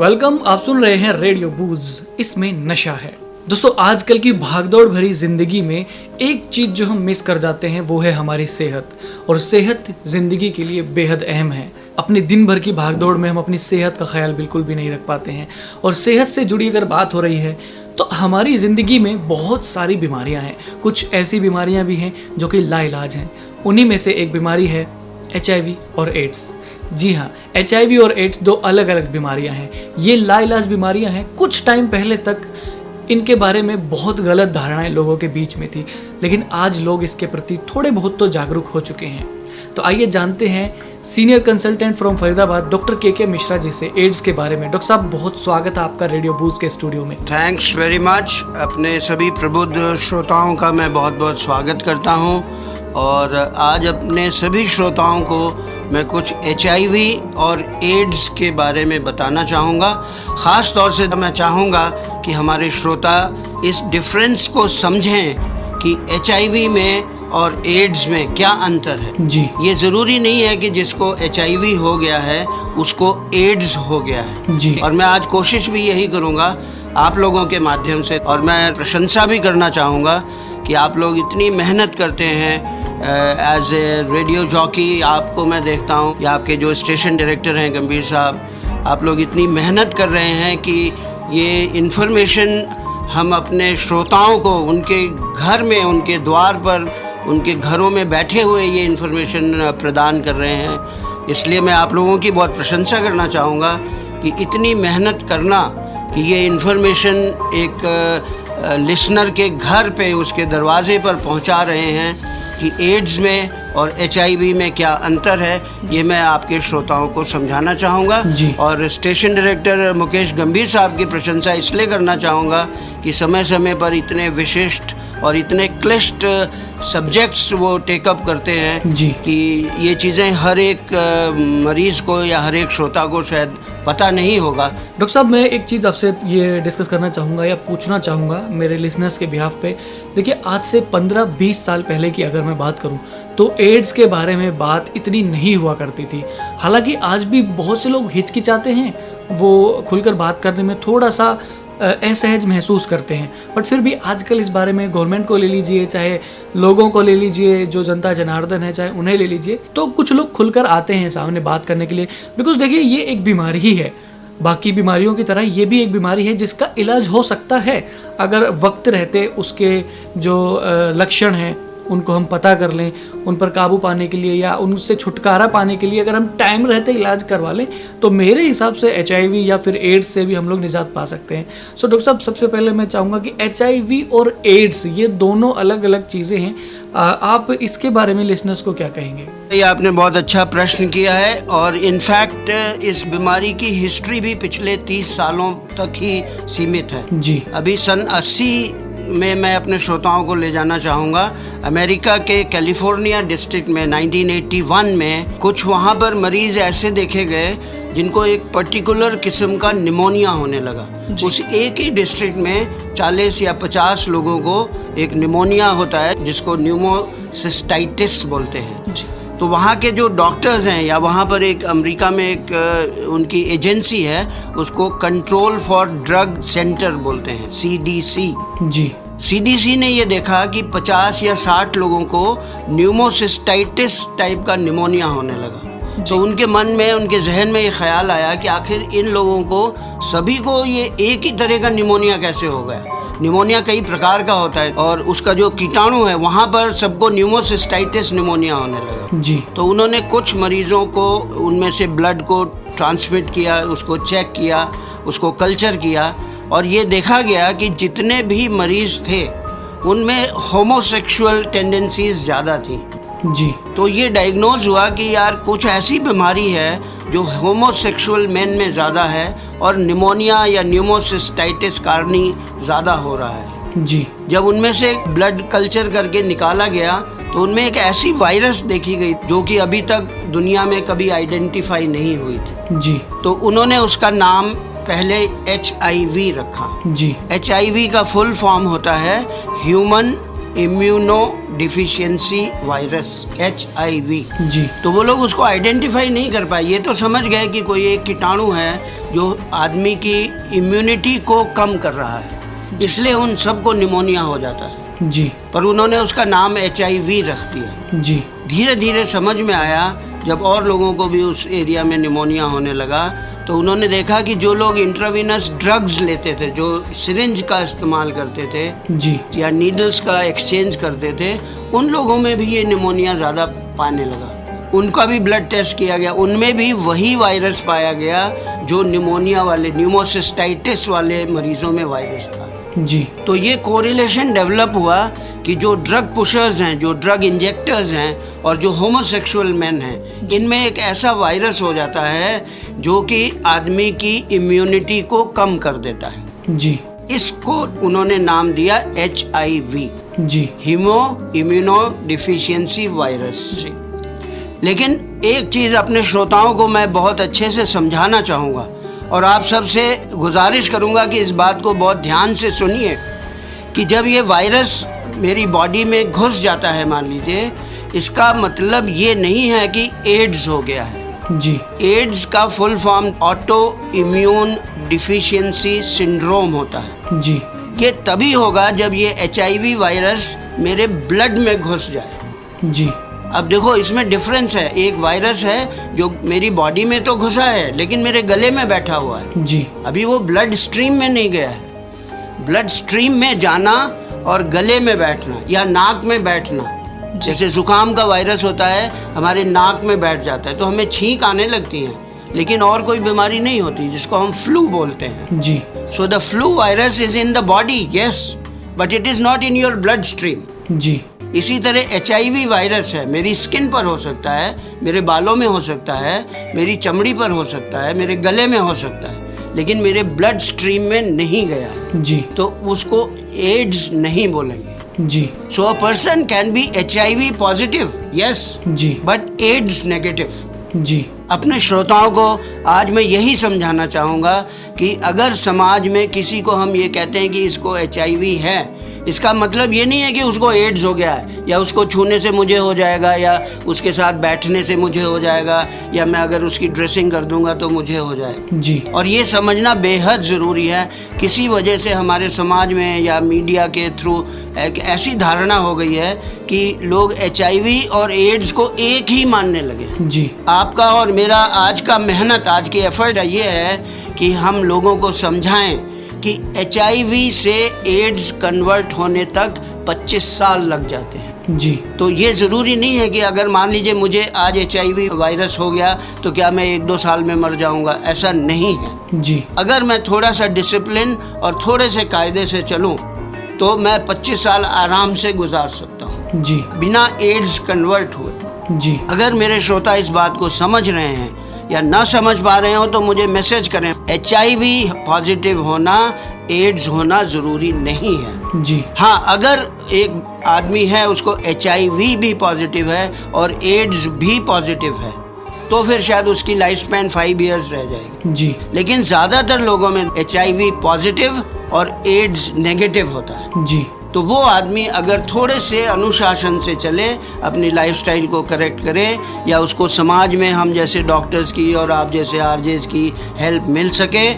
Welcome, आप सुन रहे हैं रेडियो बूज, इसमें नशा है। दोस्तों, आजकल की भागदौड़ भरी जिंदगी में एक चीज जो हम मिस कर जाते हैं वो है हमारी सेहत। और सेहत जिंदगी के लिए बेहद अहम है। अपने दिन भर की भागदौड़ में हम अपनी सेहत का ख्याल बिल्कुल भी नहीं रख पाते हैं। और सेहत से जुड़ी अगर बात हो रही है तो हमारी ज़िंदगी में बहुत सारी बीमारियां हैं। कुछ ऐसी बीमारियां भी हैं जो कि लाइलाज हैं। उन्हीं में से एक बीमारी है HIV और एड्स। जी हाँ, HIV और एड्स दो अलग अलग बीमारियां हैं। ये लाइलाज बीमारियां हैं। कुछ टाइम पहले तक इनके बारे में बहुत गलत धारणाएं लोगों के बीच में थी, लेकिन आज लोग इसके प्रति थोड़े बहुत तो जागरूक हो चुके हैं। तो आइए जानते हैं senior consultant from Faridabad doctor के मिश्रा जी से एड्स के बारे में। डॉक्टर साहब, बहुत स्वागत है आपका रेडियो बूज के स्टूडियो में। Thanks very much. अपने सभी प्रबुद्ध श्रोताओं का मैं बहुत बहुत स्वागत करता हूं। और आज अपने सभी श्रोताओं को मैं कुछ HIV और एड्स के बारे में बताना चाहूँगा। ख़ास तौर से मैं चाहूँगा कि हमारे श्रोता इस डिफरेंस को समझें कि HIV में और एड्स में क्या अंतर है। जी, ये ज़रूरी नहीं है कि जिसको HIV हो गया है उसको एड्स हो गया है। जी। और मैं आज कोशिश भी यही करूँगा आप लोगों के माध्यम से। और मैं प्रशंसा भी करना चाहूँगा कि आप लोग इतनी मेहनत करते हैं। एज ए रेडियो जॉकी आपको मैं देखता हूँ, या आपके जो स्टेशन डायरेक्टर हैं गंभीर साहब, आप लोग इतनी मेहनत कर रहे हैं कि ये इन्फॉर्मेशन हम अपने श्रोताओं को उनके घर में, उनके द्वार पर, उनके घरों में बैठे हुए ये इन्फॉर्मेशन प्रदान कर रहे हैं। इसलिए मैं आप लोगों की बहुत प्रशंसा करना चाहूँगा कि इतनी मेहनत करना कि ये इन्फॉर्मेशन एक लिसनर के घर पे, उसके दरवाजे पर पहुंचा रहे हैं कि एड्स में और HIV में क्या अंतर है, ये मैं आपके श्रोताओं को समझाना चाहूँगा। और स्टेशन डायरेक्टर मुकेश गंभीर साहब की प्रशंसा इसलिए करना चाहूँगा कि समय समय पर इतने विशिष्ट और इतने क्लिष्ट सब्जेक्ट्स वो टेकअप करते हैं कि ये चीज़ें हर एक मरीज़ को या हर एक श्रोता को शायद पता नहीं होगा। डॉक्टर साहब, मैं एक चीज़ आपसे ये डिस्कस करना चाहूँगा या पूछना चाहूँगा मेरे लिसनर्स के बिहाफ पे। देखिए, आज से 15-20 साल पहले की अगर मैं बात करूँ तो एड्स के बारे में बात इतनी नहीं हुआ करती थी। हालांकि आज भी बहुत से लोग हिचकिचाते हैं, वो खुलकर बात करने में थोड़ा सा असहज महसूस करते हैं। बट फिर भी आजकल इस बारे में गवर्नमेंट को ले लीजिए, चाहे लोगों को ले लीजिए, जो जनता जनार्दन है चाहे उन्हें ले लीजिए, तो कुछ लोग खुलकर आते हैं सामने बात करने के लिए। बिकॉज देखिए, ये एक बीमारी ही है। बाकी बीमारियों की तरह ये भी एक बीमारी है जिसका इलाज हो सकता है अगर वक्त रहते उसके जो लक्षण हैं उनको हम पता कर लें, उन पर काबू पाने के लिए या उनसे छुटकारा पाने के लिए अगर हम टाइम रहते इलाज करवा लें तो मेरे हिसाब से HIV या फिर एड्स से भी हम लोग निजात पा सकते हैं। सो डॉक्टर साहब, सबसे पहले मैं चाहूँगा कि HIV और एड्स ये दोनों अलग अलग चीज़ें हैं। आप इसके बारे में लिसनर्स को क्या कहेंगे? ये आपने बहुत अच्छा प्रश्न किया है। और इनफैक्ट इस बीमारी की हिस्ट्री भी पिछले 30 सालों तक ही सीमित है। जी। अभी सन 80 में मैं अपने श्रोताओं को ले जाना चाहूँगा। अमेरिका के कैलिफोर्निया डिस्ट्रिक्ट में 1981 में कुछ वहाँ पर मरीज़ ऐसे देखे गए जिनको एक पर्टिकुलर किस्म का निमोनिया होने लगा। उस एक ही डिस्ट्रिक्ट में 40 या 50 लोगों को एक निमोनिया होता है जिसको न्यूमोसिस्टाइटिस बोलते हैं। तो वहाँ के जो डॉक्टर्स हैं, या वहाँ पर एक अमेरिका में एक उनकी एजेंसी है, उसको कंट्रोल फॉर ड्रग सेंटर बोलते हैं, CDC। जी। CDC ने ये देखा कि 50 या 60 लोगों को न्यूमोसिस्टाइटिस टाइप का निमोनिया होने लगा। तो उनके मन में, उनके जहन में ये ख्याल आया कि आखिर इन लोगों को सभी को ये एक ही तरह का निमोनिया कैसे हो गया। निमोनिया कई प्रकार का होता है और उसका जो कीटाणु है वहाँ पर सबको न्यूमोसिस्टाइटिस निमोनिया होने लगा। जी। तो उन्होंने कुछ मरीजों को उनमें से ब्लड को ट्रांसमिट किया, उसको चेक किया, उसको कल्चर किया, और ये देखा गया कि जितने भी मरीज थे उनमें होमोसेक्सुअल टेंडेंसीज ज़्यादा थी। जी। तो ये डायग्नोज हुआ कि यार कुछ ऐसी बीमारी है जो होमोसेक्सुअल मेन में ज़्यादा है और निमोनिया या न्यूमोसिस्टाइटिस कारणी ज़्यादा हो रहा है। जी। जब उनमें से ब्लड कल्चर करके निकाला गया तो उनमें एक ऐसी वायरस देखी गई जो कि अभी तक दुनिया में कभी आइडेंटिफाई नहीं हुई थी। जी। तो उन्होंने उसका नाम पहले HIV रखा। जी। HIV का फुल फॉर्म होता है human immuno deficiency virus, HIV। जी। तो वो लोग उसको आइडेंटिफाई नहीं कर पाए। ये तो समझ गए कि कोई एक कीटाणु है जो आदमी की इम्यूनिटी को कम कर रहा है, इसलिए उन सबको निमोनिया हो जाता था जी। पर उन्होंने उसका नाम HIV रख दिया जी। धीरे धीरे समझ में आया, जब और लोगों को भी उस एरिया में निमोनिया होने लगा तो उन्होंने देखा कि जो लोग इंट्रावीनस ड्रग्स लेते थे, जो सिरिंज का इस्तेमाल करते थे जी। या नीडल्स का एक्सचेंज करते थे, उन लोगों में भी ये निमोनिया ज़्यादा पाने लगा। उनका भी ब्लड टेस्ट किया गया, उनमें भी वही वायरस पाया गया जो निमोनिया वाले, न्यूमोसिस्टाइटिस वाले मरीजों में वायरस था जी। तो ये कोरिलेशन डेवलप हुआ कि जो ड्रग पुशर्स हैं, जो ड्रग इंजेक्टर्स हैं और जो होमोसेक्सुअल मैन हैं, इनमें एक ऐसा वायरस हो जाता है जो कि आदमी की इम्यूनिटी को कम कर देता है जी। इसको उन्होंने नाम दिया HIV जी। हीमो इम्यूनो डिफिशियंसी वायरस जी। लेकिन एक चीज़ अपने श्रोताओं को मैं बहुत अच्छे से समझाना चाहूँगा और आप सबसे गुजारिश करूँगा कि इस बात को बहुत ध्यान से सुनिए कि जब ये वायरस मेरी बॉडी में घुस जाता है, मान लीजिए, इसका मतलब ये नहीं है कि एड्स हो गया है जी। एड्स का full form auto immune deficiency syndrome होता है जी। ये तभी होगा जब ये HIV वायरस मेरे ब्लड में घुस जाए जी। अब देखो इसमें डिफरेंस है, एक वायरस है जो मेरी बॉडी में तो घुसा है लेकिन मेरे गले में बैठा हुआ है जी। अभी वो ब्लड स्ट्रीम में नहीं गया है। ब्लड स्ट्रीम में जाना और गले में बैठना या नाक में बैठना, जैसे जुकाम का वायरस होता है हमारे नाक में बैठ जाता है तो हमें छींक आने लगती है, लेकिन और कोई बीमारी नहीं होती जिसको हम फ्लू बोलते हैं जी। So the flu virus is in the body, yes, but it is not in your blood stream. जी। इसी तरह HIV वायरस है, मेरी स्किन पर हो सकता है, मेरे बालों में हो सकता है, मेरी चमड़ी पर हो सकता है, मेरे गले में हो सकता है, लेकिन मेरे ब्लड स्ट्रीम में नहीं गया है जी। तो उसको एड्स नहीं बोलेंगे जी। So a person can be HIV positive, yes, जी। But AIDS negative. जी। अपने श्रोताओं को आज मैं यही समझाना चाहूँगा कि अगर समाज में किसी को हम ये कहते हैं कि इसको HIV है, इसका मतलब ये नहीं है कि उसको एड्स हो गया है या उसको छूने से मुझे हो जाएगा या उसके साथ बैठने से मुझे हो जाएगा या मैं अगर उसकी ड्रेसिंग कर दूंगा तो मुझे हो जाएगा जी। और ये समझना बेहद ज़रूरी है। किसी वजह से हमारे समाज में या मीडिया के थ्रू एक ऐसी धारणा हो गई है कि लोग HIV और एड्स को एक ही मानने लगे। जी। आपका और मेरा आज का मेहनत, आज की एफर्ट ये है कि हम लोगों को समझाएं कि HIV से एड्स कन्वर्ट होने तक 25 साल लग जाते हैं जी। तो ये ज़रूरी नहीं है कि अगर मान लीजिए मुझे आज HIV वायरस हो गया तो क्या मैं 1-2 साल में मर जाऊंगा, ऐसा नहीं है जी। अगर मैं थोड़ा सा डिसिप्लिन और थोड़े से कायदे से चलूं तो मैं 25 साल आराम से गुजार सकता हूँ जी। बिना एड्स कन्वर्ट हुए। जी। अगर मेरे श्रोता इस बात को समझ रहे हैं या ना समझ पा रहे हो तो मुझे मैसेज करें। HIV पॉजिटिव होना, एड्स होना ज़रूरी नहीं है। जी। हाँ, अगर एक आदमी है उसको HIV भी पॉजिटिव है और एड्स भी पॉजिटिव है तो फिर शायद उसकी लाइफ स्पैन 5 इयर्स रह जाएगी जी। लेकिन ज़्यादातर लोगों में HIV पॉजिटिव और एड्स नेगेटिव होता है जी। तो वो आदमी अगर थोड़े से अनुशासन से चले, अपनी लाइफस्टाइल को करेक्ट करे या उसको समाज में हम जैसे डॉक्टर्स की और आप जैसे RJs की हेल्प मिल सके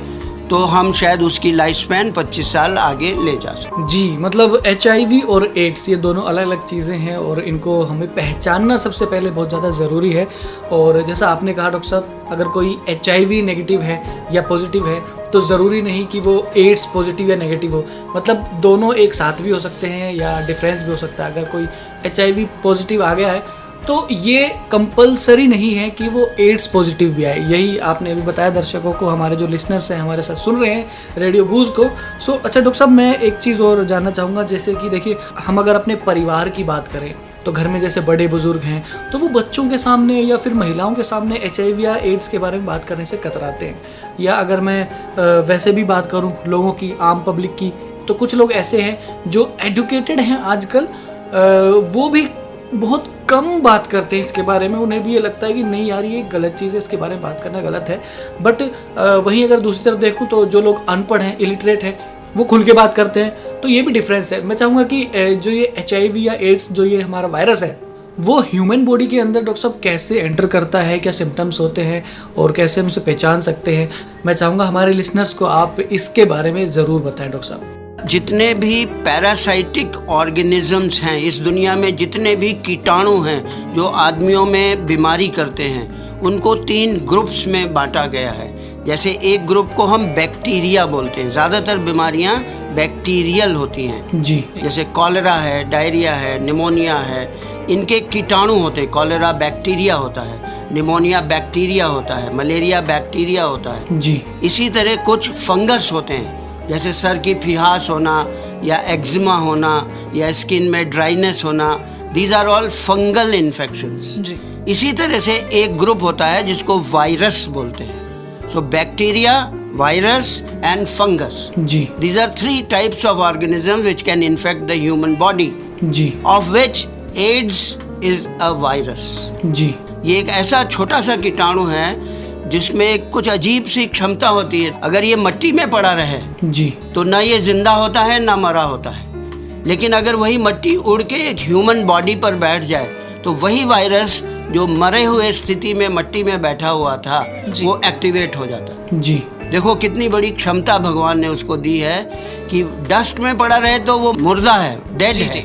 तो हम शायद उसकी लाइफ स्पैन 25 साल आगे ले जा सकें। जी। मतलब HIV और एड्स ये दोनों अलग अलग चीज़ें हैं और इनको हमें पहचानना सबसे पहले बहुत ज़्यादा ज़रूरी है। और जैसा आपने कहा डॉक्टर साहब, अगर कोई HIV नेगेटिव है या पॉजिटिव है तो ज़रूरी नहीं कि वो एड्स पॉजिटिव या नेगेटिव हो, मतलब दोनों एक साथ भी हो सकते हैं या डिफरेंस भी हो सकता है। अगर कोई HIV पॉजिटिव आ गया है तो ये कंपलसरी नहीं है कि वो एड्स पॉजिटिव भी आए। यही आपने अभी बताया दर्शकों को, हमारे जो लिसनर्स हैं हमारे साथ सुन रहे हैं रेडियो गूज को। अच्छा डॉक्टर साहब, मैं एक चीज़ और जानना चाहूँगा, जैसे कि देखिए हम अगर अपने परिवार की बात करें तो घर में जैसे बड़े बुजुर्ग हैं तो वो बच्चों के सामने या फिर महिलाओं के सामने HIV या एड्स के बारे में बात करने से कतराते हैं। या अगर मैं वैसे भी बात करूं लोगों की, आम पब्लिक की, तो कुछ लोग ऐसे हैं जो एजुकेटेड हैं आजकल, वो भी बहुत कम बात करते हैं इसके बारे में। उन्हें भी ये लगता है कि नहीं यार ये गलत चीज़ है, इसके बारे में बात करना गलत है। बट वहीं अगर दूसरी तरफ देखूं तो जो लोग अनपढ़ हैं, इलिटरेट हैं, वो खुल के बात करते हैं। तो ये भी डिफरेंस है। मैं चाहूँगा कि जो ये HIV या एड्स जो ये हमारा वायरस है वो ह्यूमन बॉडी के अंदर डॉक्टर साहब कैसे एंटर करता है, क्या सिम्टम्स होते हैं और कैसे हम उसे पहचान सकते हैं? मैं चाहूँगा हमारे लिसनर्स को आप इसके बारे में ज़रूर बताएं डॉक्टर साहब। जितने भी पैरासाइटिक ऑर्गेनिजम्स हैं इस दुनिया में, जितने भी कीटाणु हैं जो आदमियों में बीमारी करते हैं, उनको 3 ग्रुप्स में बांटा गया है। जैसे एक ग्रुप को हम बैक्टीरिया बोलते हैं, ज़्यादातर बीमारियां बैक्टीरियल होती हैं जी। जैसे कॉलेरा है, डायरिया है, निमोनिया है, इनके कीटाणु होते हैं। कॉलेरा बैक्टीरिया होता है, निमोनिया बैक्टीरिया होता है, मलेरिया बैक्टीरिया होता है जी। इसी तरह कुछ फंगस होते हैं, जैसे सर की फिहास होना या एक्जिमा होना या स्किन में ड्राइनेस होना, these are all fungal infections. इसी तरह से एक ग्रुप होता है जिसको वायरस बोलते हैं। So bacteria, virus and fungus. जी। These are 3 types of organisms which can infect the human body. जी। Of which AIDS is a virus. जी। ये एक ऐसा छोटा सा कीटाणु है जिसमें कुछ अजीब सी क्षमता होती है। अगर ये मिट्टी में पड़ा रहे जी तो ना ये जिंदा होता है ना मरा होता है, लेकिन अगर वही मिट्टी उड़ के एक ह्यूमन बॉडी पर बैठ जाए तो वही वायरस जो मरे हुए स्थिति में मिट्टी में बैठा हुआ था वो एक्टिवेट हो जाता। जी। देखो कितनी बड़ी क्षमता भगवान ने उसको दी है कि डस्ट में पड़ा रहे तो वो मुर्दा है, डेड है,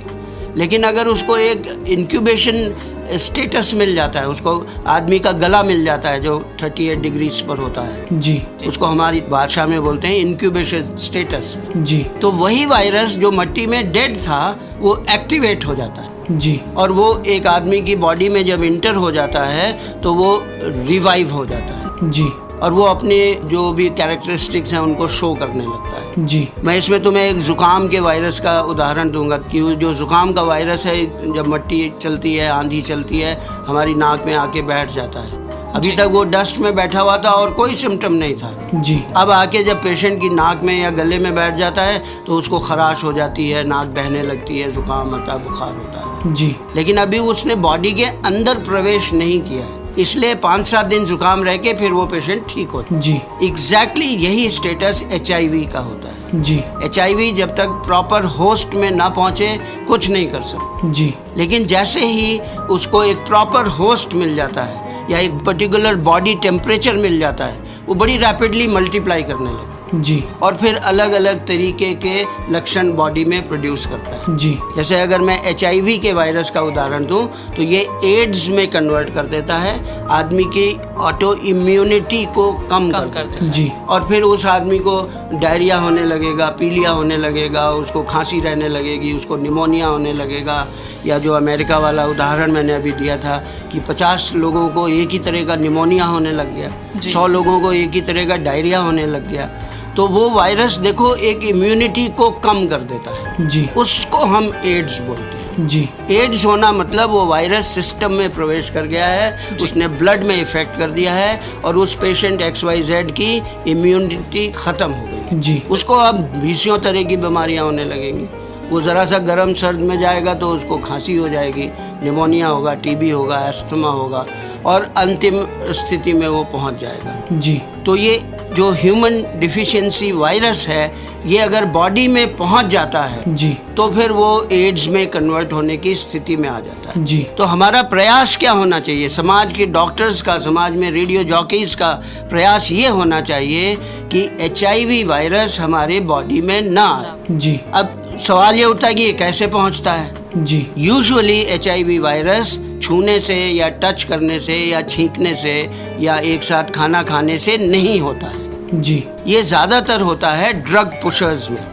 लेकिन अगर उसको एक इंक्यूबेशन स्टेटस मिल जाता है, उसको आदमी का गला मिल जाता है जो 38 डिग्रीज पर होता है जी, उसको हमारी भाषा में बोलते हैं इंक्यूबेशन स्टेटस जी। तो वही वायरस जो मिट्टी में डेड था वो एक्टिवेट हो जाता है जी। और वो एक आदमी की बॉडी में जब इंटर हो जाता है तो वो रिवाइव हो जाता है जी। और वो अपने जो भी कैरेक्टरिस्टिक्स हैं उनको शो करने लगता है। जी। मैं इसमें तुम्हें एक जुकाम के वायरस का उदाहरण दूंगा कि जो जुकाम का वायरस है, जब मिट्टी चलती है, आंधी चलती है, हमारी नाक में आके बैठ जाता है। अभी तक वो डस्ट में बैठा हुआ था और कोई सिम्टम नहीं था। जी। अब आके जब पेशेंट की नाक में या गले में बैठ जाता है तो उसको खराश हो जाती है, नाक बहने लगती है, जुकाम होता है, बुखार होता है। जी। लेकिन अभी उसने बॉडी के अंदर प्रवेश नहीं किया है, इसलिए 5-7 दिन जुकाम रह के फिर वो पेशेंट ठीक होता है। जी। एग्जैक्टली यही स्टेटस HIV का होता है। जी। HIV जब तक प्रॉपर होस्ट में ना पहुंचे कुछ नहीं कर सकते। जी। लेकिन जैसे ही उसको एक प्रॉपर होस्ट मिल जाता है या एक पर्टिकुलर बॉडी टेम्परेचर मिल जाता है, वो बड़ी रैपिडली मल्टीप्लाई करने लगता है। जी। और फिर अलग अलग तरीके के लक्षण बॉडी में प्रोड्यूस करता है। जी। जैसे अगर मैं HIV के वायरस का उदाहरण दूं तो ये एड्स में कन्वर्ट कर देता है, आदमी की ऑटो इम्यूनिटी को कम कर देता है। जी। और फिर उस आदमी को डायरिया होने लगेगा, पीलिया होने लगेगा, उसको खांसी रहने लगेगी, उसको निमोनिया होने लगेगा। या जो अमेरिका वाला उदाहरण मैंने अभी दिया था कि 50 लोगों को एक ही तरह का निमोनिया होने लग गया, 100 लोगों को एक ही तरह का डायरिया होने लग गया। तो वो वायरस देखो एक इम्यूनिटी को कम कर देता है। जी। उसको हम एड्स बोलते हैं। जी। एड्स होना मतलब वो वायरस सिस्टम में प्रवेश कर गया है, उसने ब्लड में इफेक्ट कर दिया है और उस पेशेंट XYZ की इम्यूनिटी खत्म हो गई। जी। उसको अब 20 तरह की बीमारियां होने लगेंगी। वो ज़रा सा गर्म सर्द में जाएगा तो उसको खांसी हो जाएगी, निमोनिया होगा, TB होगा, अस्थमा होगा और अंतिम स्थिति में वो पहुंच जाएगा। जी। तो ये जो ह्यूमन डिफिशियंसी वायरस है, ये अगर बॉडी में पहुंच जाता है जी। तो फिर वो एड्स में कन्वर्ट होने की स्थिति में आ जाता है। जी। तो हमारा प्रयास क्या होना चाहिए, समाज के डॉक्टर्स का, समाज में रेडियो जॉकीज का प्रयास ये होना चाहिए कि HIV वायरस हमारे बॉडी में ना आए। जी। अब सवाल ये उठता है कि ये कैसे पहुंचता है। जी। यूजुअली HIV वायरस छूने से या टच करने से या छींकने से या एक साथ खाना खाने से नहीं होता है। जी। ये ज़्यादातर होता है ड्रग पुशर्स में,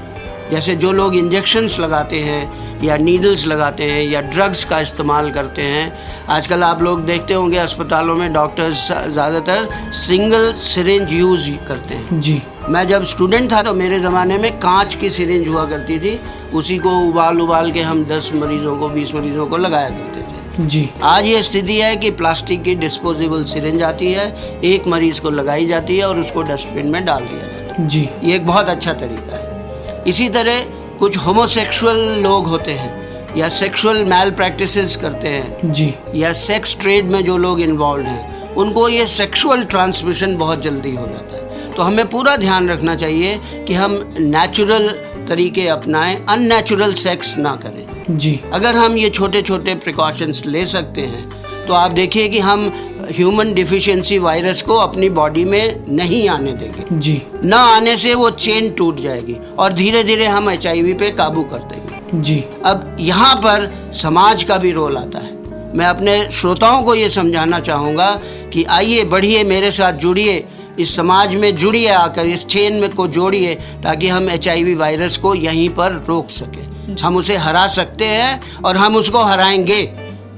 जैसे जो लोग इंजेक्शंस लगाते हैं या नीडल्स लगाते हैं या ड्रग्स का इस्तेमाल करते हैं। आजकल आप लोग देखते होंगे अस्पतालों में डॉक्टर्स ज़्यादातर सिंगल सिरिंज यूज़ करते हैं। जी। मैं जब स्टूडेंट था तो मेरे ज़माने में कांच की सिरिंज हुआ करती थी, उसी को उबाल के हम 10 मरीजों को 20 मरीजों को लगाया करते थे। जी। आज ये स्थिति है कि प्लास्टिक की डिस्पोजेबल सिरिंज आती है, एक मरीज को लगाई जाती है और उसको डस्टबिन में डाल दिया जाता है। जी। ये एक बहुत अच्छा तरीका है। इसी तरह कुछ होमोसेक्सुअल लोग होते हैं या सेक्सुअल मैल प्रैक्टिसेस करते हैं जी। या सेक्स ट्रेड में जो लोग इन्वॉल्व हैं, उनको ये सेक्सुअल ट्रांसमिशन बहुत जल्दी हो जाता है। तो हमें पूरा ध्यान रखना चाहिए कि हम नेचुरल तरीके अपनाएं, अननेचुरल सेक्स ना करें। जी अगर हम ये छोटे छोटे प्रिकॉशंस ले सकते हैं तो आप देखिए कि हम ह्यूमन डिफिशियंसी वायरस को अपनी बॉडी में नहीं आने देंगे। जी ना आने से वो चेन टूट जाएगी और धीरे धीरे हम HIV पे काबू कर देंगे। जी अब यहाँ पर समाज का भी रोल आता है। मैं अपने श्रोताओं को ये समझाना चाहूँगा कि आइए बढ़िए, मेरे साथ जुड़िए, इस समाज में जुड़िए, आकर इस चेन में को जोड़िए ताकि हम HIV वायरस को यहीं पर रोक सकें। हम उसे हरा सकते हैं और हम उसको हराएंगे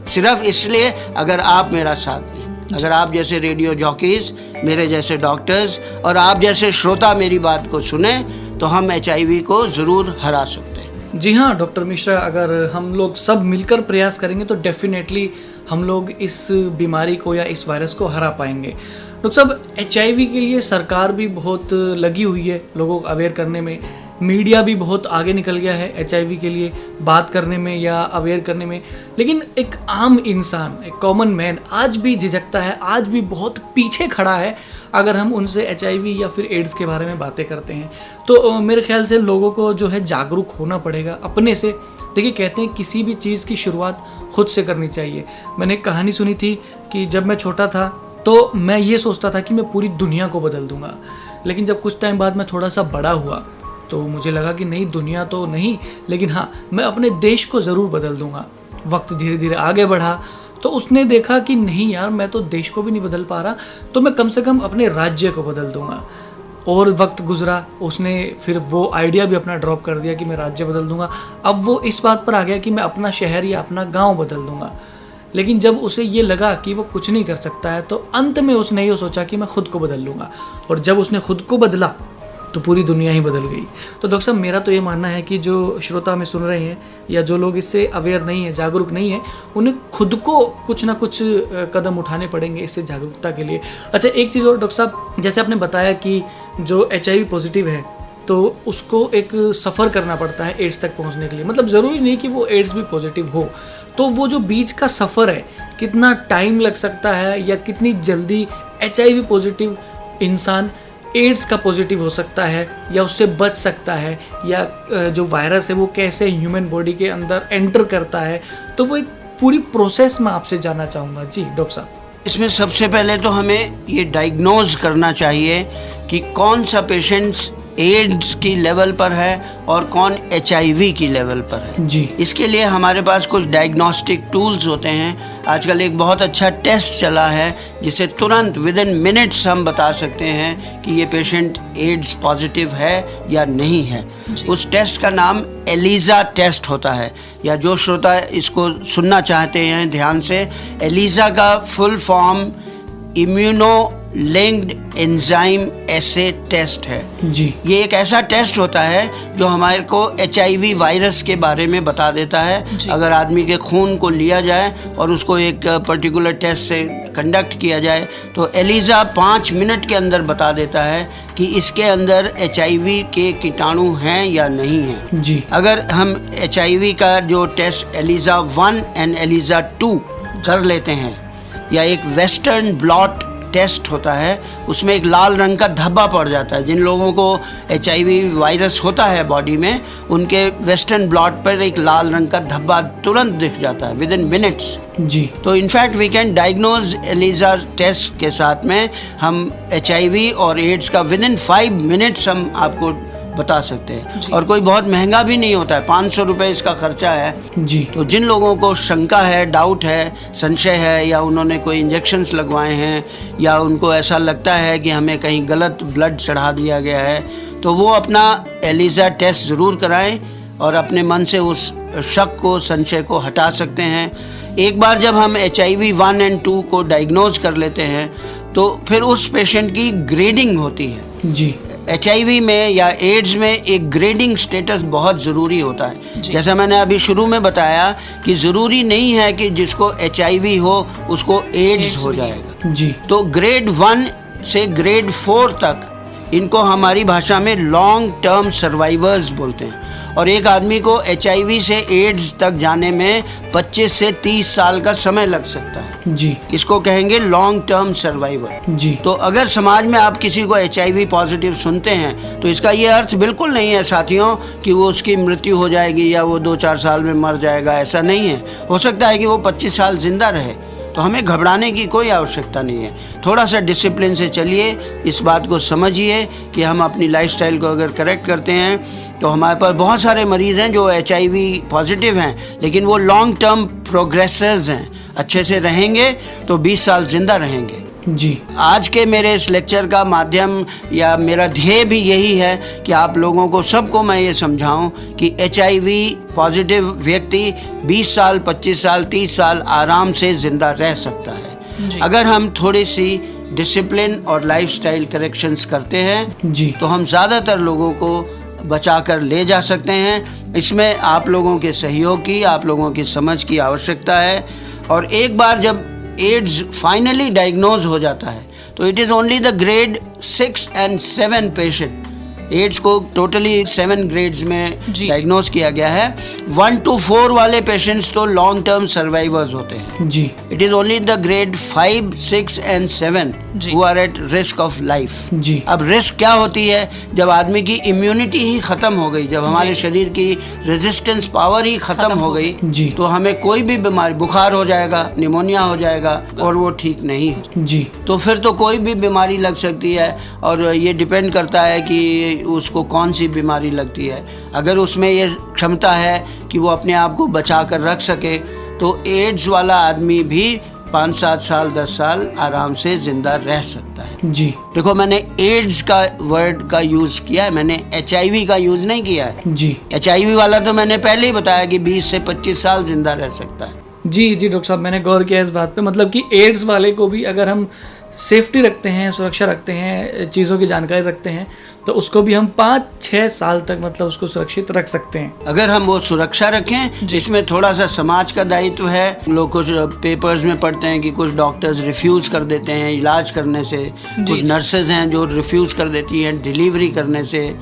सिर्फ इसलिए अगर आप मेरा साथ दें। अगर आप जैसे रेडियो जॉकीज, मेरे जैसे डॉक्टर्स और आप जैसे श्रोता मेरी बात को सुने तो हम HIV को ज़रूर हरा सकते हैं। जी हाँ डॉक्टर मिश्रा, अगर हम लोग सब मिलकर प्रयास करेंगे तो डेफिनेटली हम लोग इस बीमारी को या इस वायरस को हरा पाएंगे। डॉक्टर साहब, HIV के लिए सरकार भी बहुत लगी हुई है लोगों को अवेयर करने में, मीडिया भी बहुत आगे निकल गया है HIV के लिए बात करने में या अवेयर करने में, लेकिन एक आम इंसान, एक कॉमन मैन आज भी झिझकता है, आज भी बहुत पीछे खड़ा है अगर हम उनसे HIV या फिर एड्स के बारे में बातें करते हैं। तो मेरे ख्याल से लोगों को जो है जागरूक होना पड़ेगा अपने से। देखिए, कहते हैं किसी भी चीज़ की शुरुआत खुद से करनी चाहिए। मैंने एक कहानी सुनी थी कि जब मैं छोटा था तो मैं ये सोचता था कि मैं पूरी दुनिया को बदल दूंगा, लेकिन जब कुछ टाइम बाद मैं थोड़ा सा बड़ा हुआ तो मुझे लगा कि नहीं, दुनिया तो नहीं, लेकिन हाँ, मैं अपने देश को ज़रूर बदल दूंगा। वक्त धीरे धीरे आगे बढ़ा तो उसने देखा कि नहीं यार, मैं तो देश को भी नहीं बदल पा रहा, तो मैं कम से कम अपने राज्य को बदल दूंगा। और वक्त गुजरा, उसने फिर वो आइडिया भी अपना ड्रॉप कर दिया कि मैं राज्य बदल दूंगा। अब वो इस बात पर आ गया कि मैं अपना शहर या अपना गाँव बदल दूंगा। लेकिन जब उसे ये लगा कि वो कुछ नहीं कर सकता है तो अंत में उसने ये सोचा कि मैं खुद को बदल लूँगा। और जब उसने खुद को बदला तो पूरी दुनिया ही बदल गई। तो डॉक्टर साहब, मेरा तो ये मानना है कि जो श्रोता हमें सुन रहे हैं या जो लोग इससे अवेयर नहीं है, जागरूक नहीं है, उन्हें खुद को कुछ ना कुछ कदम उठाने पड़ेंगे इससे जागरूकता के लिए। अच्छा, एक चीज़ और डॉक्टर साहब, जैसे आपने बताया कि जो HIV पॉजिटिव है तो उसको एक सफ़र करना पड़ता है एड्स तक पहुंचने के लिए। मतलब ज़रूरी नहीं कि वो एड्स भी पॉजिटिव हो, तो वो जो बीच का सफ़र है, कितना टाइम लग सकता है या कितनी जल्दी HIV पॉजिटिव इंसान एड्स का पॉजिटिव हो सकता है या उससे बच सकता है, या जो वायरस है वो कैसे ह्यूमन बॉडी के अंदर एंटर करता है, तो वो एक पूरी प्रोसेस मैं आपसे जानना चाहूँगा। जी डॉक्टर साहब। इसमें सबसे पहले तो हमें ये डायग्नोज करना चाहिए कि कौन सा पेशेंट्स एड्स की लेवल पर है और कौन HIV की लेवल पर है। जी, इसके लिए हमारे पास कुछ डायग्नोस्टिक टूल्स होते हैं। आजकल एक बहुत अच्छा टेस्ट चला है जिसे तुरंत विद इन मिनट्स हम बता सकते हैं कि ये पेशेंट एड्स पॉजिटिव है या नहीं है। उस टेस्ट का नाम एलिजा टेस्ट होता है, या जो श्रोता इसको सुनना चाहते हैं ध्यान से, एलिजा का full form immuno linked enzyme assay test है। जी, ये एक ऐसा टेस्ट होता है जो हमारे को HIV वायरस के बारे में बता देता है। अगर आदमी के खून को लिया जाए और उसको एक पर्टिकुलर टेस्ट से कंडक्ट किया जाए तो एलिजा 5 मिनट के अंदर बता देता है कि इसके अंदर HIV के कीटाणु हैं या नहीं हैं। जी, अगर हम HIV का जो टेस्ट एलिजा 1 एंड एलिजा 2 कर लेते हैं, या एक वेस्टर्न ब्लॉट टेस्ट होता है, उसमें एक लाल रंग का धब्बा पड़ जाता है। जिन लोगों को HIV वायरस होता है बॉडी में, उनके वेस्टर्न ब्लॉट पर एक लाल रंग का धब्बा तुरंत दिख जाता है विद इन मिनट्स। जी, तो in fact we can diagnose ELISA test के साथ में हम HIV और एड्स का विद इन 5 मिनट्स हम आपको बता सकते हैं। और कोई बहुत महंगा भी नहीं होता है, 500 रुपये इसका खर्चा है। जी, तो जिन लोगों को शंका है, डाउट है, संशय है, या उन्होंने कोई इंजेक्शन्स लगवाए हैं, या उनको ऐसा लगता है कि हमें कहीं गलत ब्लड चढ़ा दिया गया है, तो वो अपना एलिजा टेस्ट ज़रूर कराएं और अपने मन से उस शक को, संशय को हटा सकते हैं। एक बार जब हम HIV 1 और 2 को डायग्नोज कर लेते हैं तो फिर उस पेशेंट की ग्रेडिंग होती है। जी, HIV में या एड्स में एक ग्रेडिंग स्टेटस बहुत ज़रूरी होता है। जैसा मैंने अभी शुरू में बताया कि ज़रूरी नहीं है कि जिसको HIV हो उसको एड्स हो जाएगा। जी, तो ग्रेड 1 से ग्रेड 4 तक इनको हमारी भाषा में लॉन्ग टर्म सर्वाइवर्स बोलते हैं। और एक आदमी को HIV से एड्स तक जाने में 25 से 30 साल का समय लग सकता है जी। इसको कहेंगे लॉन्ग टर्म सर्वाइवल जी। तो अगर समाज में आप किसी को HIV पॉजिटिव सुनते हैं तो इसका ये अर्थ बिल्कुल नहीं है साथियों कि वो उसकी मृत्यु हो जाएगी या वो 2-4 साल में मर जाएगा, ऐसा नहीं है। हो सकता है कि वो 25 साल जिंदा रहे, तो हमें घबराने की कोई आवश्यकता नहीं है। थोड़ा सा डिसिप्लिन से चलिए, इस बात को समझिए कि हम अपनी लाइफस्टाइल को अगर करेक्ट करते हैं तो हमारे पास बहुत सारे मरीज़ हैं जो HIV पॉजिटिव हैं, लेकिन वो लॉन्ग टर्म प्रोग्रेसर्स हैं, अच्छे से रहेंगे तो 20 साल जिंदा रहेंगे। जी। आज के मेरे इस लेक्चर का माध्यम या मेरा ध्येय भी यही है कि आप लोगों को सबको मैं ये समझाऊं कि HIV पॉजिटिव व्यक्ति 20 साल, 25 साल, 30 साल आराम से ज़िंदा रह सकता है अगर हम थोड़ी सी डिसिप्लिन और लाइफस्टाइल करेक्शंस करते हैं जी। तो हम ज़्यादातर लोगों को बचा कर ले जा सकते हैं। इसमें आप लोगों के सहयोग की, आप लोगों की समझ की आवश्यकता है। और एक बार जब एड्स फाइनली डायग्नोज हो जाता है तो it is only the grade 6 and 7 patient, AIDS को टोटली 7 ग्रेड्स में डायग्नोज किया गया है। 1 to 4 वाले पेशेंट्स तो लॉन्ग टर्म सर्वाइवर्स होते हैं जी। It is only the grade 5, 6 and 7 who are at risk of life जी। अब रिस्क क्या होती है? जब आदमी की इम्यूनिटी ही खत्म हो गई, जब हमारे शरीर की रेजिस्टेंस पावर ही खत्म हो गई जी। तो हमें कोई भी बीमारी, बुखार हो जाएगा, निमोनिया हो जाएगा और वो ठीक नहीं जी। तो फिर तो कोई भी बीमारी लग सकती है और ये डिपेंड करता है कि उसको कौन सी बीमारी लगती है। अगर उसमें ये क्षमता है कि वो अपने आप को बचा कर रख सके तो एड्स वाला आदमी भी 5-7 साल, 10 साल आराम से जिंदा रह सकता है जी। देखो, मैंने एड्स का वर्ड का यूज किया है, मैंने HIV का यूज नहीं किया है जी। HIV वाला तो मैंने पहले ही बताया कि 20 से 25 साल जिंदा रह सकता है। जी जी डॉक्टर साहब, मैंने गौर किया इस बात पे, मतलब कि एड्स वाले को भी अगर हम सेफ्टी रखते हैं, सुरक्षा रखते हैं, चीज़ों की जानकारी रखते हैं तो उसको भी हम 5-6 साल तक मतलब उसको सुरक्षित रख सकते हैं अगर हम वो सुरक्षा रखें। जिसमें थोड़ा सा समाज का दायित्व है। लोग कुछ पेपर्स में पढ़ते हैं कि कुछ डॉक्टर्स रिफ्यूज़ कर देते हैं इलाज करने से, कुछ नर्सेज हैं जो रिफ्यूज़ कर देती हैं डिलीवरी करने से,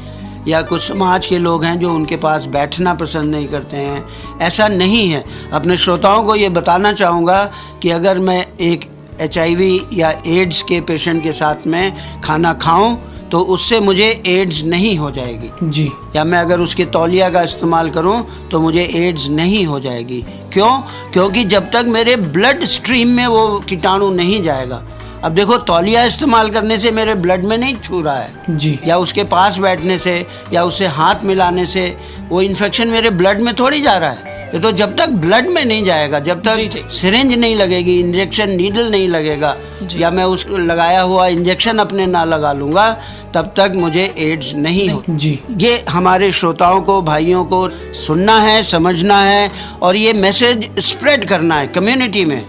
या कुछ समाज के लोग हैं जो उनके पास बैठना पसंद नहीं करते हैं। ऐसा नहीं है। अपने श्रोताओं को ये बताना चाहूँगा कि अगर मैं एक HIV या एड्स के पेशेंट के साथ में खाना खाऊं तो उससे मुझे एड्स नहीं हो जाएगी जी। या मैं अगर उसके तौलिया का इस्तेमाल करूं तो मुझे एड्स नहीं हो जाएगी। क्यों? क्योंकि जब तक मेरे ब्लड स्ट्रीम में वो कीटाणु नहीं जाएगा। अब देखो, तौलिया इस्तेमाल करने से मेरे ब्लड में नहीं छू रहा है जी। या उसके पास बैठने से या उससे हाथ मिलाने से वो इन्फेक्शन मेरे ब्लड में थोड़ी जा रहा है। ये तो जब तक ब्लड में नहीं जाएगा, जब तक सिरिंज नहीं लगेगी, इंजेक्शन नीडल नहीं लगेगा या मैं उस लगाया हुआ इंजेक्शन अपने ना लगा लूँगा, तब तक मुझे एड्स नहीं हो जी। ये हमारे श्रोताओं को, भाइयों को सुनना है, समझना है और ये मैसेज स्प्रेड करना है कम्युनिटी में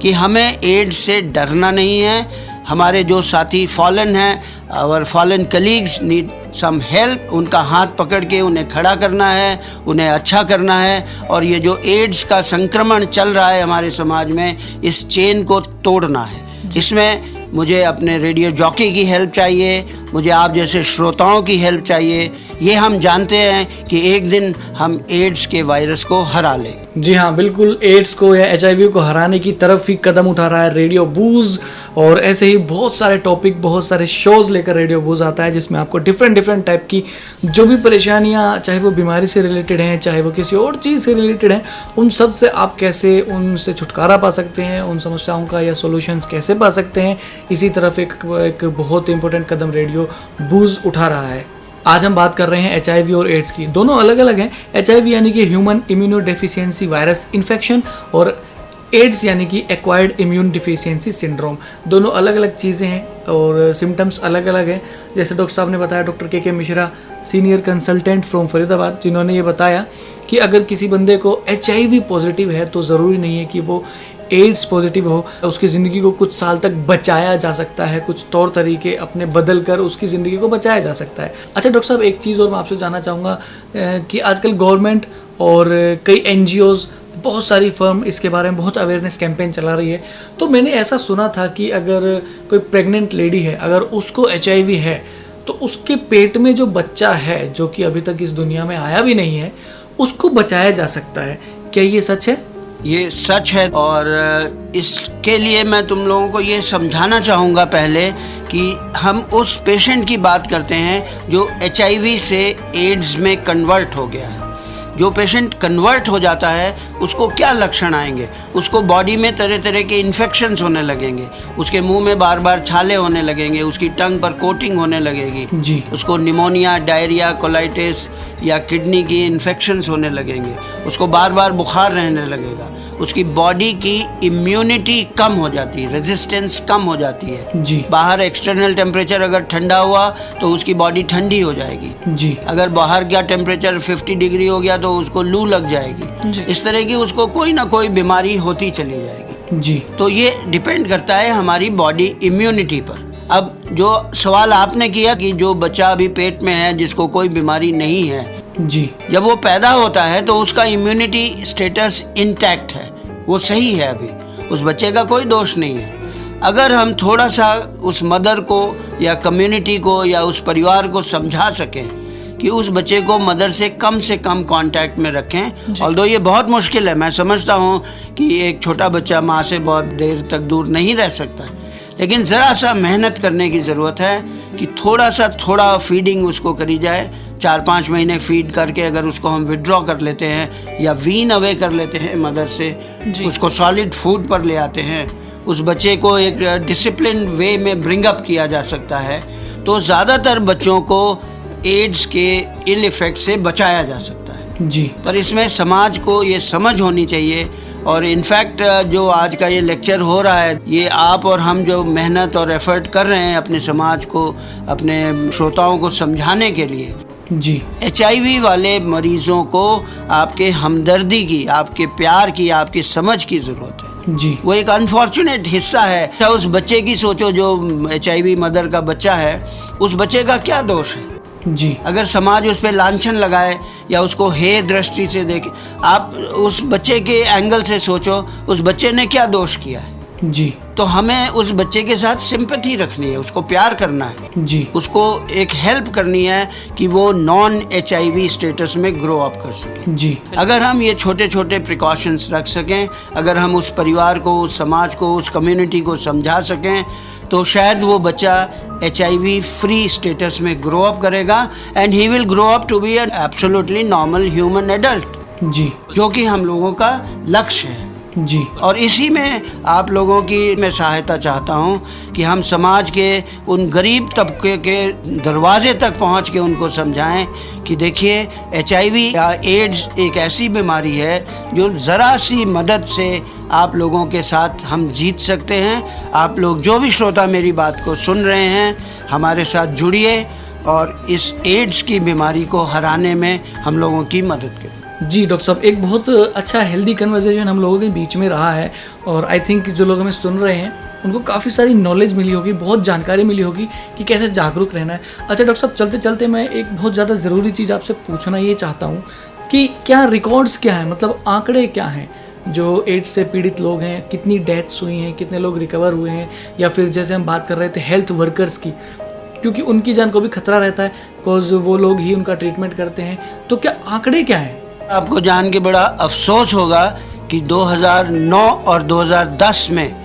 कि हमें एड्स से डरना नहीं है। हमारे जो साथी फॉलन हैं, our fallen colleagues need some help, उनका हाथ पकड़ के उन्हें खड़ा करना है, उन्हें अच्छा करना है। और ये जो एड्स का संक्रमण चल रहा है हमारे समाज में, इस चेन को तोड़ना है। इसमें मुझे अपने रेडियो जॉकी की हेल्प चाहिए, मुझे आप जैसे श्रोताओं की हेल्प चाहिए। ये हम जानते हैं कि एक दिन हम एड्स के वायरस को हरा लें। जी हाँ, बिल्कुल। एड्स को या HIV को हराने की तरफ ही कदम उठा रहा है रेडियो बूज, और ऐसे ही बहुत सारे टॉपिक, बहुत सारे शोज लेकर रेडियो बूज आता है जिसमें आपको डिफरेंट टाइप की जो भी परेशानियाँ, चाहे वो बीमारी से रिलेटेड हैं, चाहे वो किसी और चीज़ से रिलेटेड हैं, उन सब से आप कैसे उनसे छुटकारा पा सकते हैं, उन समस्याओं का या सॉल्यूशंस कैसे पा सकते हैं, इसी तरफ एक बहुत इंपॉर्टेंट कदम रेडियो बूज उठा रहा है। आज हम बात कर रहे हैं HIV और एड्स की। दोनों अलग अलग हैं। HIV यानी कि ह्यूमन इम्यूनोडेफिशिएंसी वायरस इन्फेक्शन और एड्स यानी कि एक्वायर्ड इम्यून डिफिशियंसी सिंड्रोम। दोनों अलग अलग चीज़ें हैं और सिम्टम्स अलग अलग हैं। जैसे डॉक्टर साहब ने बताया, डॉक्टर के Mishra, senior consultant from Faridabad, जिन्होंने ये बताया कि अगर किसी बंदे को HIV पॉजिटिव है तो ज़रूरी नहीं है कि वो एड्स पॉजिटिव हो। उसकी ज़िंदगी को कुछ साल तक बचाया जा सकता है, कुछ तौर तरीके अपने बदल कर उसकी ज़िंदगी को बचाया जा सकता है। अच्छा डॉक्टर साहब, एक चीज़ और मैं आपसे जानना चाहूँगा कि आजकल गवर्नमेंट और कई NGOs, बहुत सारी फर्म इसके बारे में बहुत अवेयरनेस कैंपेन चला रही है। तो मैंने ऐसा सुना था कि अगर कोई प्रेग्नेंट लेडी है, अगर उसको HIV है तो उसके पेट में जो बच्चा है, जो कि अभी तक इस दुनिया में आया भी नहीं है, उसको बचाया जा सकता है। क्या ये सच है? ये सच है, और इसके लिए मैं तुम लोगों को ये समझाना चाहूँगा पहले कि हम उस पेशेंट की बात करते हैं जो HIV से एड्स में कन्वर्ट हो गया है। जो पेशेंट कन्वर्ट हो जाता है उसको क्या लक्षण आएंगे? उसको बॉडी में तरह तरह के इन्फेक्शंस होने लगेंगे, उसके मुंह में बार बार छाले होने लगेंगे, उसकी टंग पर कोटिंग होने लगेगी जी। उसको निमोनिया, डायरिया, कोलाइटिस या किडनी की इन्फेक्शंस होने लगेंगे, उसको बार बार बुखार रहने लगेगा, उसकी बॉडी की इम्यूनिटी कम हो जाती है, रेजिस्टेंस कम हो जाती है जी। बाहर एक्सटर्नल टेम्परेचर अगर ठंडा हुआ तो उसकी बॉडी ठंडी हो जाएगी जी। अगर बाहर का टेम्परेचर 50 डिग्री हो गया तो उसको लू लग जाएगी जी। इस तरह की उसको कोई ना कोई बीमारी होती चली जाएगी जी। तो ये डिपेंड करता है हमारी बॉडी इम्यूनिटी पर। अब जो सवाल आपने किया कि जो बच्चा अभी पेट में है जिसको कोई बीमारी नहीं है, जी। जब वो पैदा होता है तो उसका इम्यूनिटी स्टेटस इंटैक्ट है, वो सही है, अभी उस बच्चे का कोई दोष नहीं है। अगर हम थोड़ा सा उस मदर को या कम्युनिटी को या उस परिवार को समझा सकें कि उस बच्चे को मदर से कम कांटेक्ट में रखें, ऑल्दो ये बहुत मुश्किल है, मैं समझता हूँ कि एक छोटा बच्चा माँ से बहुत देर तक दूर नहीं रह सकता, लेकिन ज़रा सा मेहनत करने की ज़रूरत है कि थोड़ा फीडिंग उसको करी जाए। 4-5 महीने फीड करके अगर उसको हम विड्रॉ कर लेते हैं या वीन अवे कर लेते हैं मदर से, उसको सॉलिड फूड पर ले आते हैं, उस बच्चे को एक डिसिप्लिन वे में ब्रिंग अप किया जा सकता है, तो ज़्यादातर बच्चों को एड्स के इल इफ़ेक्ट से बचाया जा सकता है जी। पर इसमें समाज को ये समझ होनी चाहिए। और इनफैक्ट जो आज का ये लेक्चर हो रहा है, ये आप और हम जो मेहनत और एफर्ट कर रहे हैं अपने समाज को, अपने श्रोताओं को समझाने के लिए, जी। HIV वाले मरीजों को आपके हमदर्दी की, आपके प्यार की, आपकी समझ की ज़रूरत है जी। वो एक अनफॉर्चुनेट हिस्सा है। उस बच्चे की सोचो जो HIV मदर का बच्चा है, उस बच्चे का क्या दोष है? जी। अगर समाज उस पर लांछन लगाए या उसको हे दृष्टि से देखे, आप उस बच्चे के एंगल से सोचो, उस बच्चे ने क्या दोष किया है? जी। तो हमें उस बच्चे के साथ सिंपैथी रखनी है, उसको प्यार करना है जी। उसको एक हेल्प करनी है कि वो नॉन HIV स्टेटस में ग्रो अप कर सके जी। अगर हम ये छोटे छोटे प्रिकॉशंस रख सकें, अगर हम उस परिवार को, उस समाज को, उस कम्युनिटी को समझा सकें, तो शायद वो बच्चा HIV फ्री स्टेटस में ग्रो अप करेगा and he will grow up to be an absolutely normal human adult, जी। जो कि हम लोगों का लक्ष्य है। जी। और इसी में आप लोगों की मैं सहायता चाहता हूं कि हम समाज के उन गरीब तबके के दरवाजे तक पहुंच के उनको समझाएं कि देखिए HIV या एड्स एक ऐसी बीमारी है जो ज़रा सी मदद से आप लोगों के साथ हम जीत सकते हैं। आप लोग जो भी श्रोता मेरी बात को सुन रहे हैं, हमारे साथ जुड़िए और इस एड्स की बीमारी को हराने में हम लोगों की मदद करें। जी डॉक्टर साहब, एक बहुत अच्छा हेल्दी कन्वर्सेशन हम लोगों के बीच में रहा है और आई थिंक जो लोग हमें सुन रहे हैं उनको काफ़ी सारी नॉलेज मिली होगी, बहुत जानकारी मिली होगी कि कैसे जागरूक रहना है। अच्छा डॉक्टर साहब, चलते चलते मैं एक बहुत ज़्यादा ज़रूरी चीज़ आपसे पूछना ये चाहता हूँ कि क्या रिकॉर्ड्स क्या हैं, मतलब आंकड़े क्या हैं जो एड्स से पीड़ित लोग हैं, कितनी डेथ्स हुई हैं, कितने लोग रिकवर हुए हैं, या फिर जैसे हम बात कर रहे थे हेल्थ वर्कर्स की, क्योंकि उनकी जान को भी खतरा रहता है बिकॉज वो लोग ही उनका ट्रीटमेंट करते हैं, तो क्या आंकड़े क्या हैं? आपको जान के बड़ा अफसोस होगा कि 2009 और 2010 में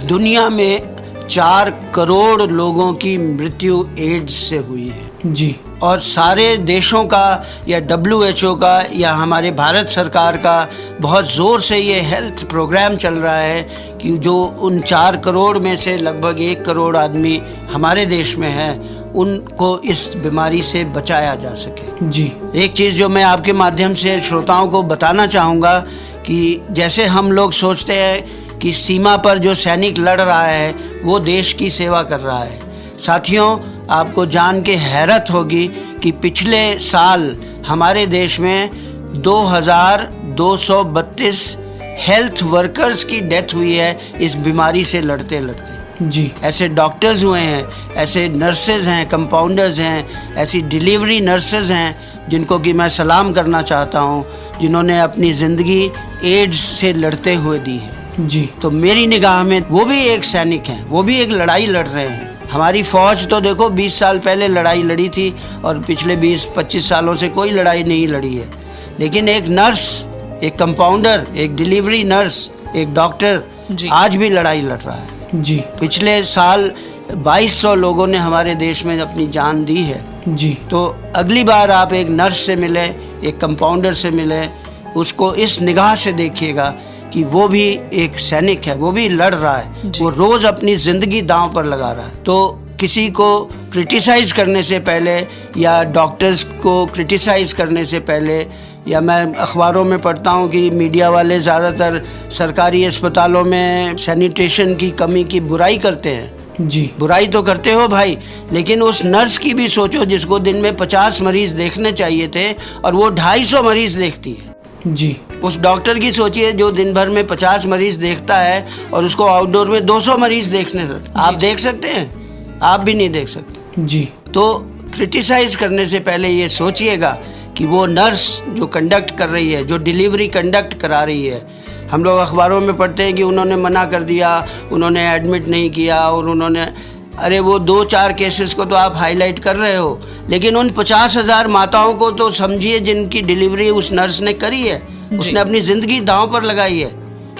दुनिया में 4 करोड़ लोगों की मृत्यु एड्स से हुई है जी। और सारे देशों का या WHO का या हमारे भारत सरकार का बहुत ज़ोर से ये हेल्थ प्रोग्राम चल रहा है कि जो उन 4 करोड़ में से लगभग 1 करोड़ आदमी हमारे देश में हैं, उनको इस बीमारी से बचाया जा सके। जी। एक चीज़ जो मैं आपके माध्यम से श्रोताओं को बताना चाहूँगा कि जैसे हम लोग सोचते हैं कि सीमा पर जो सैनिक लड़ रहा है वो देश की सेवा कर रहा है, साथियों आपको जान के हैरत होगी कि पिछले साल हमारे देश में 2232 हेल्थ वर्कर्स की डेथ हुई है इस बीमारी से लड़ते लड़ते। जी। ऐसे डॉक्टर्स हुए हैं, ऐसे नर्सेज हैं, कंपाउंडर्स हैं, ऐसी डिलीवरी नर्सेज हैं जिनको कि मैं सलाम करना चाहता हूं, जिन्होंने अपनी ज़िंदगी एड्स से लड़ते हुए दी है। जी। तो मेरी निगाह में वो भी एक सैनिक हैं, वो भी एक लड़ाई लड़ रहे हैं। हमारी फ़ौज तो देखो 20 साल पहले लड़ाई लड़ी थी और पिछले 20-25 सालों से कोई लड़ाई नहीं लड़ी है, लेकिन एक नर्स, एक कंपाउंडर, एक डिलीवरी नर्स, एक डॉक्टर आज भी लड़ाई लड़ रहा है जी। पिछले साल 2200 लोगों ने हमारे देश में अपनी जान दी है जी। तो अगली बार आप एक नर्स से मिले, एक कंपाउंडर से मिले, उसको इस निगाह से देखिएगा कि वो भी एक सैनिक है, वो भी लड़ रहा है, वो रोज़ अपनी ज़िंदगी दांव पर लगा रहा है। तो किसी को क्रिटिसाइज करने से पहले या डॉक्टर्स को क्रिटिसाइज करने से पहले, या मैं अखबारों में पढ़ता हूँ कि मीडिया वाले ज़्यादातर सरकारी अस्पतालों में सैनिटेशन की कमी की बुराई करते हैं जी। बुराई तो करते हो भाई, लेकिन उस नर्स की भी सोचो जिसको दिन में 50 मरीज देखने चाहिए थे और वो 250 मरीज देखती है जी। उस डॉक्टर की सोचिए जो दिन भर में 50 मरीज देखता है और उसको आउटडोर में 200 मरीज देखने। आप देख सकते हैं? आप भी नहीं देख सकते जी। तो क्रिटिसाइज करने से पहले ये सोचिएगा कि वो नर्स जो कंडक्ट कर रही है, जो डिलीवरी कंडक्ट करा रही है, हम लोग अखबारों में पढ़ते हैं कि उन्होंने मना कर दिया, उन्होंने एडमिट नहीं किया और उन्होंने, अरे वो 2-4 केसेस को तो आप हाईलाइट कर रहे हो, लेकिन उन 50,000 माताओं को तो समझिए जिनकी डिलीवरी उस नर्स ने करी है, उसने अपनी ज़िंदगी दांव पर लगाई है।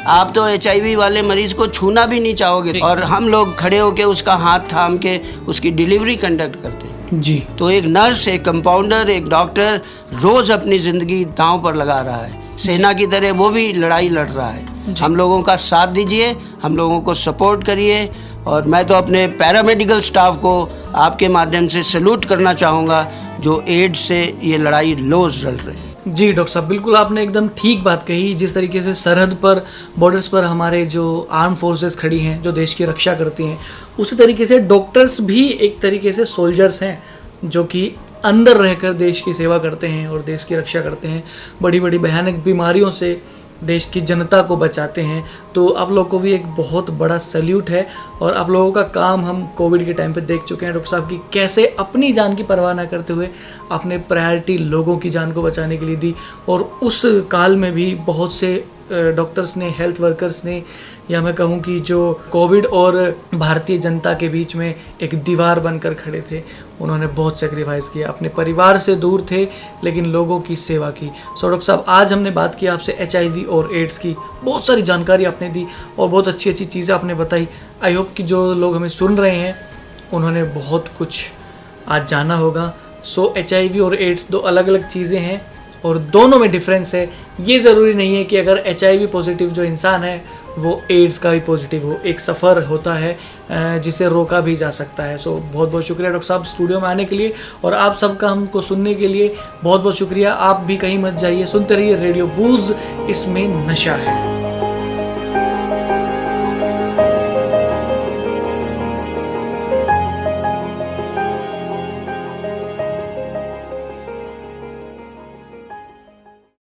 आप तो HIV वाले मरीज को छूना भी नहीं चाहोगे और हम लोग खड़े होकर उसका हाथ थाम के उसकी डिलीवरी कंडक्ट करते हैं जी। तो एक नर्स, एक कंपाउंडर, एक डॉक्टर रोज़ अपनी ज़िंदगी दांव पर लगा रहा है, सेना की तरह वो भी लड़ाई लड़ रहा है। हम लोगों का साथ दीजिए, हम लोगों को सपोर्ट करिए और मैं तो अपने पैरामेडिकल स्टाफ को आपके माध्यम से सैल्यूट करना चाहूँगा जो एड्स से ये लड़ाई रोज़ लड़ रहे हैं। जी डॉक्टर साहब, बिल्कुल आपने एकदम ठीक बात कही। जिस तरीके से सरहद पर, बॉर्डर्स पर हमारे जो आर्म फोर्सेस खड़ी हैं, जो देश की रक्षा करती हैं, उसी तरीके से डॉक्टर्स भी एक तरीके से सोल्जर्स हैं जो कि अंदर रहकर देश की सेवा करते हैं और देश की रक्षा करते हैं, बड़ी बड़ी भयानक बीमारियों से देश की जनता को बचाते हैं। तो आप लोगों को भी एक बहुत बड़ा सैल्यूट है और आप लोगों का काम हम कोविड के टाइम पे देख चुके हैं डॉक्टर साहब की कैसे अपनी जान की परवाह ना करते हुए आपने प्रायोरिटी लोगों की जान को बचाने के लिए दी। और उस काल में भी बहुत से डॉक्टर्स ने, हेल्थ वर्कर्स ने, या मैं कहूँ कि जो कोविड और भारतीय जनता के बीच में एक दीवार बनकर खड़े थे, उन्होंने बहुत सेक्रीफाइस किया, अपने परिवार से दूर थे लेकिन लोगों की सेवा की। सो डॉक्टर साहब, आज हमने बात की आपसे HIV और एड्स की, बहुत सारी जानकारी आपने दी और बहुत अच्छी अच्छी चीज़ें आपने बताई। आई होप कि जो लोग हमें सुन रहे हैं उन्होंने बहुत कुछ आज जाना होगा। सो HIV और एड्स दो अलग अलग चीज़ें हैं और दोनों में डिफरेंस है। ये ज़रूरी नहीं है कि अगर HIV पॉजिटिव जो इंसान है वो एड्स का भी पॉजिटिव हो, एक सफ़र होता है जिसे रोका भी जा सकता है। सो बहुत बहुत शुक्रिया डॉक्टर साहब स्टूडियो में आने के लिए और आप सबका हमको सुनने के लिए बहुत बहुत शुक्रिया। आप भी कहीं मत जाइए, सुनते रहिए रेडियो बूज, इसमें नशा है।